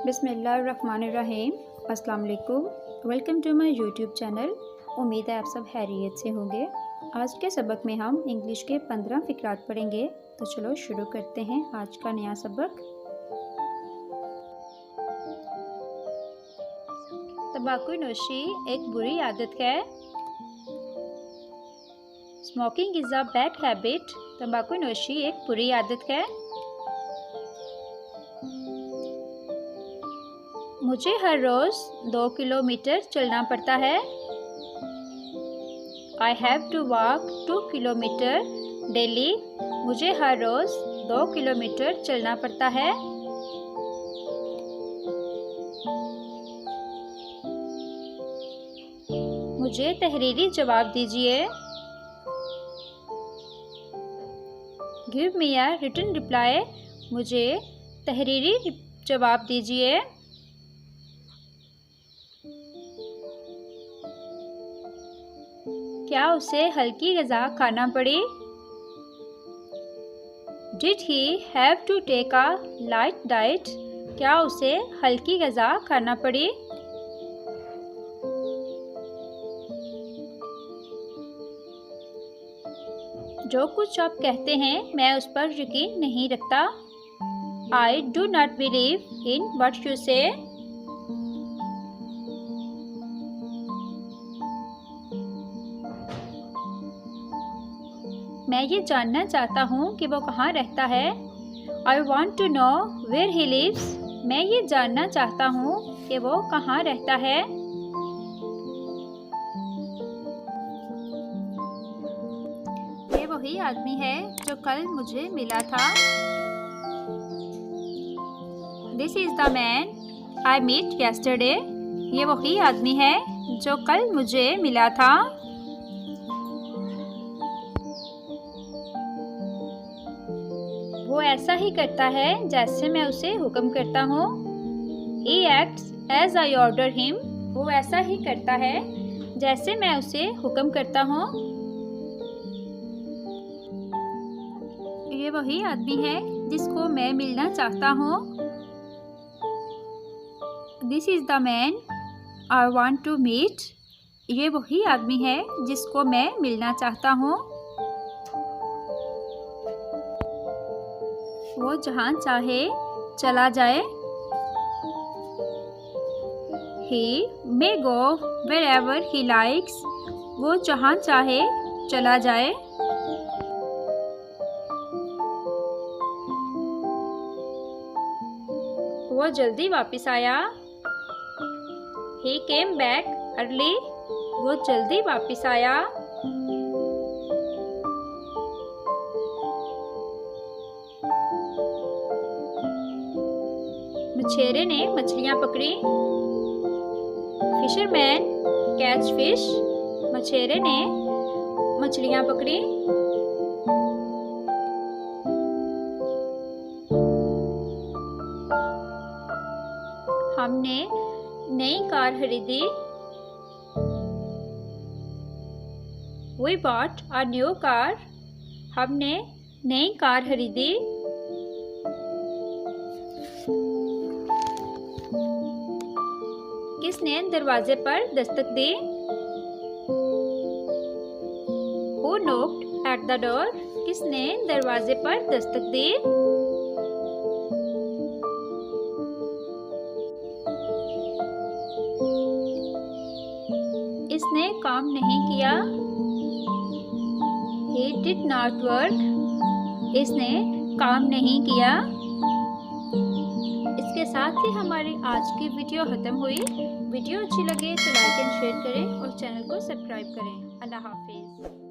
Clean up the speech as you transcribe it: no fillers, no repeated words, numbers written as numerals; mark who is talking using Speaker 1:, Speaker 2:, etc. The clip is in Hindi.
Speaker 1: बिस्मिल्लाहिर्रहमानिर्रहीम। अस्सलाम वालेकुम। Welcome to my YouTube channel. उम्मीद है आप सब खैरियत से होंगे। आज के सबक में हम इंग्लिश के 15 फ़िक्रात पढ़ेंगे। तो चलो शुरू करते हैं आज का नया सबक। तंबाकू नोशी एक बुरी आदत है। Smoking is a bad habit. तंबाकू नोशी एक बुरी आदत है। मुझे हर रोज़ 2 किलोमीटर चलना पड़ता है। I have to walk 2 kilometre daily. मुझे हर रोज़ 2 किलोमीटर चलना पड़ता है। मुझे तहरीरी जवाब दीजिए। Give me a written reply। मुझे तहरीरी जवाब दीजिए। क्या उसे हल्की ग़िज़ा खाना पड़ी? Did he have to take a light diet? क्या उसे हल्की ग़िज़ा खाना पड़ी? जो कुछ आप कहते हैं मैं उस पर यकीन नहीं रखता। I do not believe in what you say। मैं ये जानना चाहता हूँ कि वो कहाँ रहता है। I want to know where he lives। मैं ये जानना चाहता हूँ कि वो कहाँ रहता है। ये वही आदमी है जो कल मुझे मिला था। This is the man I met yesterday। ये वही आदमी है जो कल मुझे मिला था। वो ऐसा ही करता है जैसे मैं उसे हुक्म करता हूँ। He acts as I order him। वो ऐसा ही करता है जैसे मैं उसे हुक्म करता हूँ। ये वही आदमी है जिसको मैं मिलना चाहता हूँ। This is the man I want to meet। ये वही आदमी है जिसको मैं मिलना चाहता हूँ। वो जहाँ चाहे चला जाए। He may go wherever he likes। वो जहाँ चाहे चला जाए। वो जल्दी वापस आया। He came back early। वो जल्दी वापस आया। मछेरे ने मछलियाँ पकड़ी। Fisherman catch fish. मछेरे ने मछलियाँ पकड़ी। हमने नई कार खरीदी। We bought a new car। हमने नई कार खरीदी। किसने दरवाजे पर दस्तक दी? Who knocked at the door? किसने दरवाजे पर दस्तक दी? इसने काम नहीं किया। He did not work। इसने काम नहीं किया। इसके साथ ही हमारी आज की वीडियो ख़त्म हुई। वीडियो अच्छी लगे तो लाइक एंड शेयर करें और चैनल को सब्सक्राइब करें। अल्लाह हाफिज़।